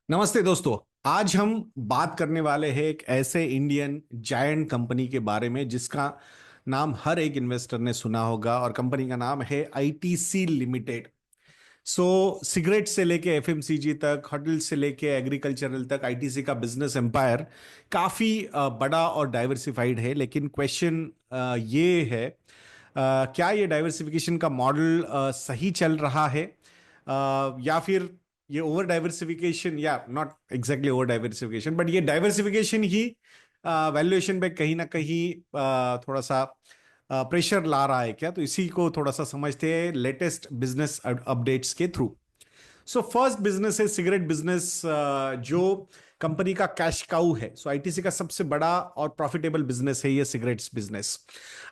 नमस्ते दोस्तों। आज हम बात करने वाले हैं एक ऐसे इंडियन जायंट कंपनी के बारे में जिसका नाम हर एक इन्वेस्टर ने सुना होगा और कंपनी का नाम है आईटीसी लिमिटेड। सिगरेट से लेके एफएमसीजी तक, होटल से लेके एग्रीकल्चरल तक, आईटीसी का बिजनेस एम्पायर काफी बड़ा और डाइवर्सिफाइड है। लेकिन क्वेश्चन ये है, क्या ये डाइवर्सिफिकेशन का मॉडल सही चल रहा है, या फिर ये ओवर डाइवर्सिफिकेशन, या not exactly over diversification but ये डाइवर्सिफिकेशन ही वैल्यूएशन पे कहीं ना कहीं थोड़ा सा प्रेशर ला रहा है क्या। तो इसी को थोड़ा सा समझते हैं लेटेस्ट बिजनेस अपडेट्स के थ्रू। फर्स्ट बिजनेस है सिगरेट बिजनेस, जो कंपनी का कैश काउ है। आईटीसी का सबसे बड़ा और प्रॉफिटेबल बिजनेस है ये सिगरेट्स बिजनेस।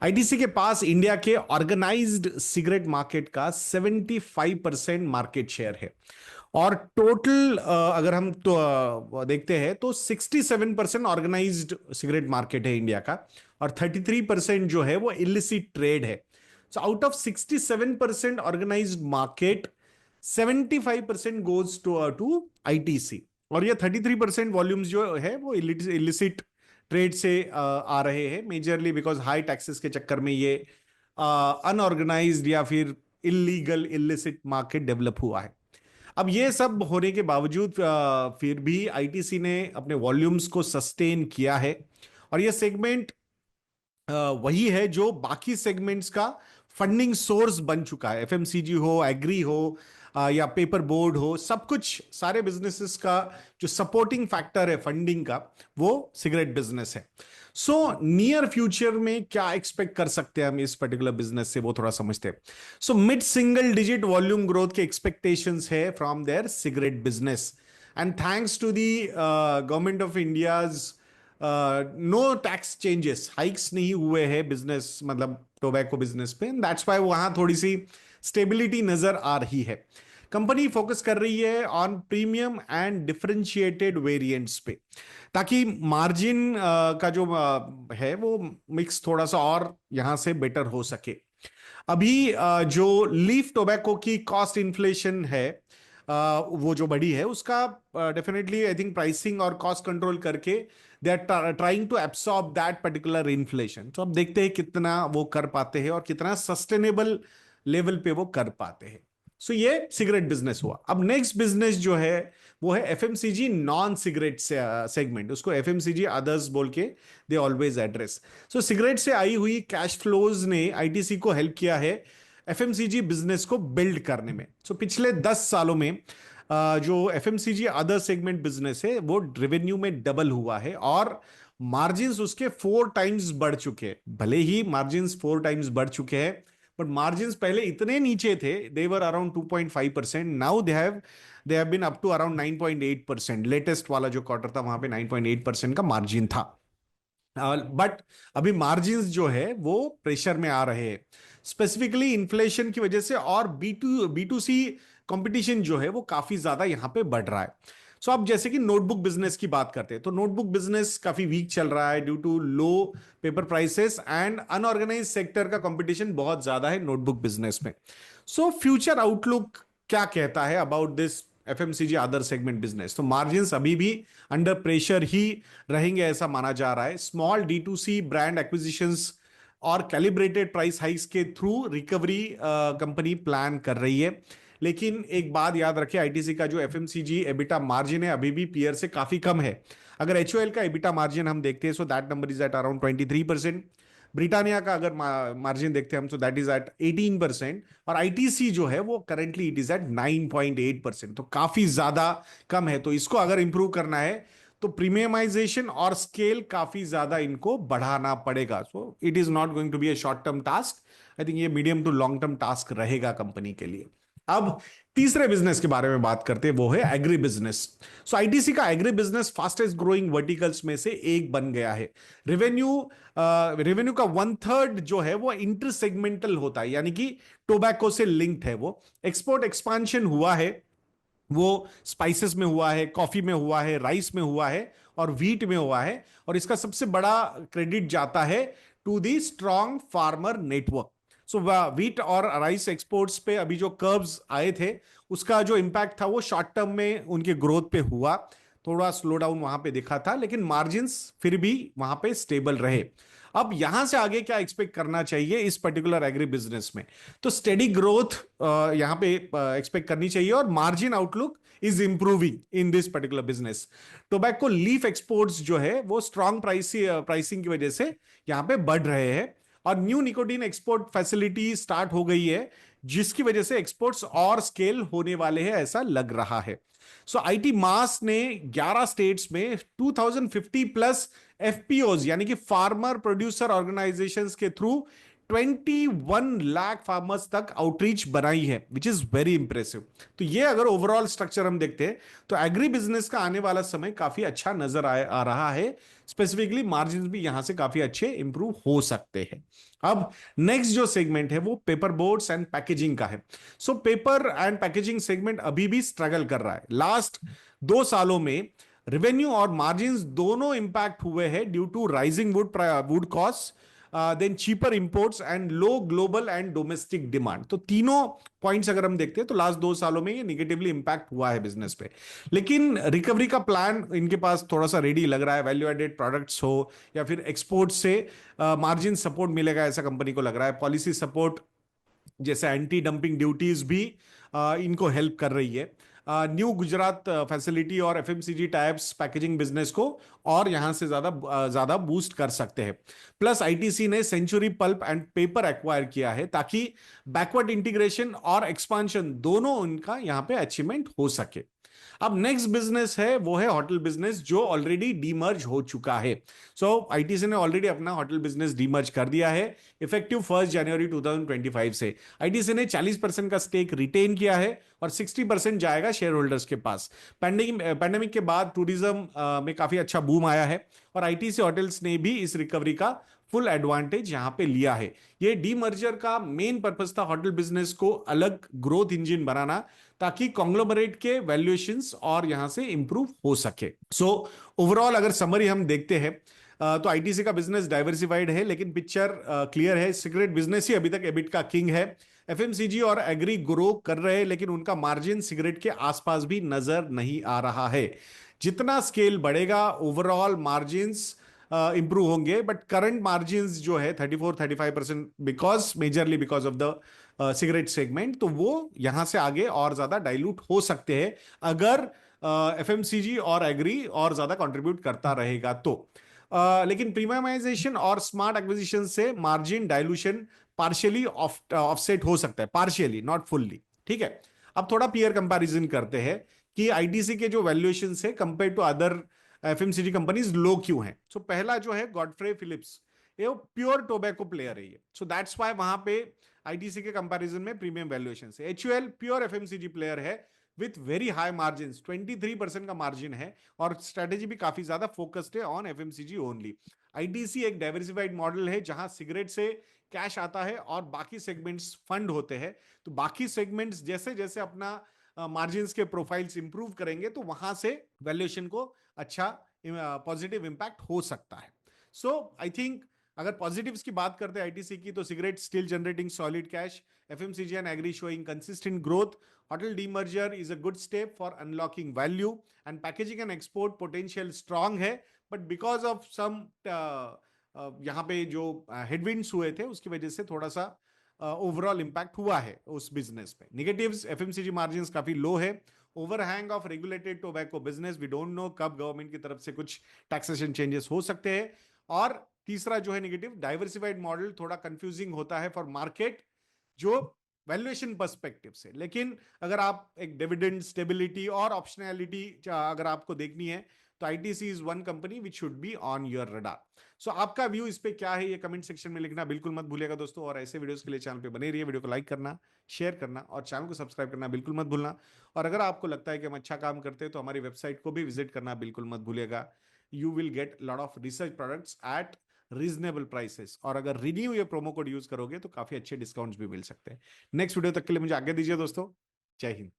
आईटीसी के पास इंडिया के ऑर्गेनाइज्ड सिगरेट मार्केट का 75% मार्केट शेयर है। और टोटल अगर हम तो देखते हैं तो 67% ऑर्गेनाइज्ड सिगरेट मार्केट है इंडिया का, और 33% जो है वो इलिसिट ट्रेड है। Out of 67% organised market, 75% goes to ITC. और ये 33% वॉल्यूम्स जो है वो इलिसिट ट्रेड से आ रहे हैं, मेजरली बिकॉज हाई टैक्सेस के चक्कर में ये अनऑर्गेनाइज्ड या फिर इलीगल इलिसिट मार्केट डेवलप हुआ है। अब ये सब होने के बावजूद फिर भी आईटीसी ने अपने वॉल्यूम्स को सस्टेन किया है। और ये सेगमेंट वही है जो बाकी सेगमेंट्स का फंडिंग सोर्स बन चुका है। एफएमसीजी हो, एग्री हो, या पेपर बोर्ड हो, सब कुछ सारे बिजनेसेस का जो सपोर्टिंग फैक्टर है फंडिंग का, वो सिगरेट बिजनेस है। नियर फ्यूचर में क्या एक्सपेक्ट कर सकते हैं हम इस पर्टिकुलर बिजनेस से, वो थोड़ा समझते हैं। Mid single digit volume growth के एक्सपेक्टेशंस है from their cigarette business, and thanks to the government of India's no tax changes, hikes नहीं हुए हैं बिजनेस, मतलब टोबैको बिजनेस पे। दैट्स वाई वहां थोड़ी सी स्टेबिलिटी नजर आ रही है। कंपनी फोकस कर रही है on premium and differentiated variants पे, ताकि मार्जिन का जो है वो मिक्स थोड़ा सा और यहां से बेटर हो सके। अभी जो लीफ टोबैको की कॉस्ट इन्फ्लेशन है, वो जो बड़ी है उसका डेफिनेटली आई थिंक प्राइसिंग और कॉस्ट कंट्रोल करके they are trying to absorb that particular inflation. तो अब देखते हैं कितना वो कर पाते हैं और कितना सस्टेनेबल लेवल पे वो कर पाते हैं। ये सिगरेट बिजनेस हुआ। अब नेक्स्ट बिजनेस जो है वो है एफएमसीजी नॉन सिगरेट सेगमेंट, उसको एफएमसीजी अदर्स बोल के दे ऑलवेज एड्रेस। सिगरेट से आई हुई कैश फ्लोज ने आईटीसी को हेल्प किया है एफएमसीजी बिजनेस को बिल्ड करने में। पिछले 10 सालों में जो एफएमसीजी अदर सेगमेंट बिजनेस है वो रेवेन्यू में डबल हुआ है, और मार्जिन्स उसके 4 टाइम्स बढ़ चुके हैं। भले ही मार्जिन्स 4 टाइम्स बढ़ चुके हैं, बट मार्जिन्स पहले इतने नीचे थे, they were around 2.5%, now they have been up to around 9.8%। Latest वाला जो क्वार्टर था वहां पे 9.8% का मार्जिन था। बट अभी मार्जिन्स जो है वो प्रेशर में आ रहे हैं, स्पेसिफिकली इन्फ्लेशन की वजह से, और बी टू सी कंपटीशन जो है वो काफी ज्यादा यहां पे बढ़ रहा है। अब जैसे कि नोटबुक बिजनेस की बात करते हैं, तो नोटबुक बिजनेस काफी वीक चल रहा है due to low paper prices and unorganised sector का कंपटीशन बहुत ज्यादा है नोटबुक बिजनेस में। फ्यूचर आउटलुक क्या कहता है about this FMCG other segment business? तो मार्जिन्स अभी भी अंडर प्रेशर ही रहेंगे ऐसा माना जा रहा है। Small D to C brand acquisitions और कैलिब्रेटेड प्राइस हाइक्स के थ्रू रिकवरी कंपनी प्लान कर रही है। लेकिन एक बात याद रखें, आईटीसी का जो एफएमसीजी एबिटा मार्जिन है अभी भी पीयर से काफी कम है। अगर एचओएल का एबिटा मार्जिन हम देखते हैं, so that number is at around 23%। Britannia का अगर मार्जिन देखते हैं हम, तो दैट इज एट 18%। और आईटीसी जो है वो करंटली इट इज एट 9.8%, तो काफी ज्यादा कम है। तो इसको अगर इंप्रूव करना है तो प्रीमियमाइजेशन और स्केल काफी ज्यादा इनको बढ़ाना पड़ेगा। It is not going to be a short term task, I think ये medium to long term task रहेगा कंपनी के लिए। अब तीसरे बिजनेस के बारे में बात करते हैं, वो है एग्री बिजनेस। आईटीसी का agri business fastest growing verticals में से एक बन गया है। रेवेन्यू का 1/3 जो है वो इंटर सेगमेंटल होता है, यानी कि टोबैको से लिंक्ड है। वो एक्सपोर्ट एक्सपांशन हुआ है, वो स्पाइसेस में हुआ है, कॉफी में हुआ है, राइस में हुआ है, और व्हीट में हुआ है। और इसका सबसे बड़ा क्रेडिट जाता है to the strong farmer network. Wheat और राइस एक्सपोर्ट्स पे अभी जो कर्व्स आए थे उसका जो इम्पैक्ट था वो शॉर्ट टर्म में उनके ग्रोथ पे हुआ, थोड़ा स्लो डाउन वहां पे दिखा था, लेकिन मार्जिन्स फिर भी वहां पे स्टेबल रहे। अब यहां से आगे क्या एक्सपेक्ट करना चाहिए इस पर्टिकुलर एग्री बिजनेस में? तो स्टेडी ग्रोथ यहां पे एक्सपेक्ट करनी चाहिए, और margin outlook is improving in this particular business. Tobacco leaf exports जो है वो स्ट्रॉन्ग प्राइसिंग की वजह से यहां पे बढ़ रहे हैं, और new nicotine export facility start हो गई है, जिसकी वजह से एक्सपोर्ट्स और स्केल होने वाले हैं ऐसा लग रहा है। सो आईटी मास ने 11 स्टेट्स में 2050 प्लस एफपीओज यानी कि फार्मर प्रोड्यूसर ऑर्गेनाइजेशंस के थ्रू 21 लाख फार्मर्स तक आउटरीच बनाई है, विच इज वेरी इंप्रेसिव। तो ये अगर ओवरऑल स्ट्रक्चर हम देखते हैं तो एग्री बिजनेस का आने वाला समय काफी अच्छा नजर आ रहा है। स्पेसिफिकली मार्जिन भी यहां से काफी अच्छे इंप्रूव हो सकते हैं। अब नेक्स्ट जो सेगमेंट है वो पेपर बोर्ड्स एंड पैकेजिंग का है। So paper and packaging segment अभी भी स्ट्रगल कर रहा है। लास्ट 2 सालों में रेवेन्यू और मार्जिन्स दोनों इंपैक्ट हुए हैं due to rising wood cost, then cheaper imports and low global and domestic demand. तो तीनों पॉइंट्स अगर हम देखते हैं तो लास्ट 2 सालों में ये निगेटिवली इंपैक्ट हुआ है बिजनेस पे। लेकिन रिकवरी का प्लान इनके पास थोड़ा सा रेडी लग रहा है, वैल्यू एडेड प्रोडक्ट्स हो या फिर एक्सपोर्ट से मार्जिन सपोर्ट मिलेगा ऐसा कंपनी को लग रहा है। पॉलिसी सपोर्ट जैसे एंटी डंपिंग ड्यूटीज भी इनको हेल्प कर रही है। न्यू गुजरात फैसिलिटी और एफएमसीजी टाइप्स पैकेजिंग बिजनेस को और यहां से ज्यादा बूस्ट कर सकते हैं। प्लस आईटीसी ने Century Pulp and Paper acquire किया है ताकि बैकवर्ड इंटीग्रेशन और एक्सपांशन दोनों उनका यहां पे अचीवमेंट हो सके। अब नेक्स्ट बिजनेस है वो है होटल बिजनेस, जो ऑलरेडी डीमर्ज हो चुका है। सो आईटीसी ने ऑलरेडी अपना होटल बिजनेस डीमर्ज कर दिया है इफेक्टिव 1 जनवरी 2025 से। आईटीसी ने 40% का स्टेक रिटेन किया है और 60% जाएगा शेयर होल्डर्स के पास। पैंडेमिक के बाद टूरिज्म में काफी अच्छा बूम आया है, और आईटीसी होटल्स ने भी इस रिकवरी का फुल एडवांटेज यहां पे लिया है। ये डीमर्जर का मेन पर्पस था होटल बिजनेस को अलग ग्रोथ इंजन बनाना, ताकि कॉन्ग्लोमरेट के वैल्यूएशंस और यहां से इंप्रूव हो सके। सो ओवरऑल अगर समरी हम देखते हैं तो आईटीसी का बिजनेस डाइवर्सिफाइड है, लेकिन पिक्चर क्लियर है। सिगरेट बिजनेस ही अभी तक एबिट का किंग है। एफएमसीजी और एग्री ग्रो कर रहे हैं, लेकिन उनका मार्जिन सिगरेट के आसपास भी नजर नहीं आ रहा है। जितना स्केल बढ़ेगा ओवरऑल मार्जिन्स इंप्रूव होंगे, बट करंट मार्जिन्स जो है 34-35%, majorly because of the cigarette segment, तो वो यहां से आगे और ज्यादा डाइल्यूट हो सकते हैं अगर एफएमसीजी और एग्री और ज्यादा कंट्रीब्यूट करता रहेगा तो। लेकिन प्रीमियमाइजेशन और स्मार्ट एक्विजिशन से मार्जिन डाइल्यूशन पार्शियली ऑफसेट हो सकता है, पार्शियली नॉट फुल्ली। ठीक है। अब थोड़ा पीयर कंपैरिजन करते हैं कि आईटीसी के जो वैल्यूएशन है compare to other FMCG companies low क्यों है। सो पहला जो है गॉडफ्रे फिलिप्स, ये प्योर टोबैको प्लेयर है ये, सो दैट्स व्हाई वहां पे आईटीसी के कंपैरिजन में प्रीमियम वैल्यूएशन है। एचयूएल प्योर एफएमसीजी प्लेयर है विथ वेरी हाई मार्जिन, 23% का मार्जिन है, और स्ट्रेटेजी भी काफी ज्यादा फोकस्ड है ऑन एफएमसीजी ओनली। आईटीसी एक डाइवर्सिफाइड मॉडल है जहां सिगरेट से कैश आता है और बाकी सेगमेंट्स फंड होते हैं। तो बाकी सेगमेंट्स जैसे जैसे अपना मार्जिन के प्रोफाइल्स इंप्रूव करेंगे तो वहां से वैल्यूएशन को अच्छा पॉजिटिव इंपैक्ट हो सकता है। सो आई थिंक अगर पॉजिटिव्स की बात करते हैं आईटीसी की, तो cigarette still generating solid cash, FMCG and agri showing consistent growth, hotel demerger is a good step for unlocking value, and packaging and export potential strong है, बट बिकॉज ऑफ सम यहाँ पे जो headwinds हुए थे उसकी वजह से थोड़ा सा ओवरऑल इंपैक्ट हुआ है उस बिजनेस पे। नेगेटिव्स, एफएमसीजी मार्जिन्स काफी लो है, overhang of regulated tobacco business, we don't know कब गवर्नमेंट की तरफ से कुछ टैक्सेशन चेंजेस हो सकते हैं। और तीसरा जो है नेगेटिव, डाइवर्सिफाइड मॉडल थोड़ा कंफ्यूजिंग होता है फॉर मार्केट जो वैल्यूएशन पर्सपेक्टिव से। लेकिन अगर आप एक डिविडेंड स्टेबिलिटी और ऑप्शनैलिटी अगर आपको देखनी है तो ITC is one company which should be on your radar. So आपका व्यू इस पे क्या है ये कमेंट सेक्शन में लिखना बिल्कुल मत भूलिएगा दोस्तों, और ऐसे वीडियोस के लिए चैनल पे बने रहिए। वीडियो को लाइक करना, शेयर करना और चैनल को सब्सक्राइब करना बिल्कुल मत भूलना। और अगर आपको लगता है कि हम अच्छा काम करते हैं तो हमारी वेबसाइट को भी विजिट करना बिल्कुल मत भूलिएगा। You will get lot of research products at reasonable prices, और अगर रिन्यू ये प्रोमो कोड यूज करोगे तो काफी अच्छे डिस्काउंट्स भी मिल सकते हैं। नेक्स्ट वीडियो तक के लिए मुझे आज्ञा दीजिए दोस्तों। जय हिंद।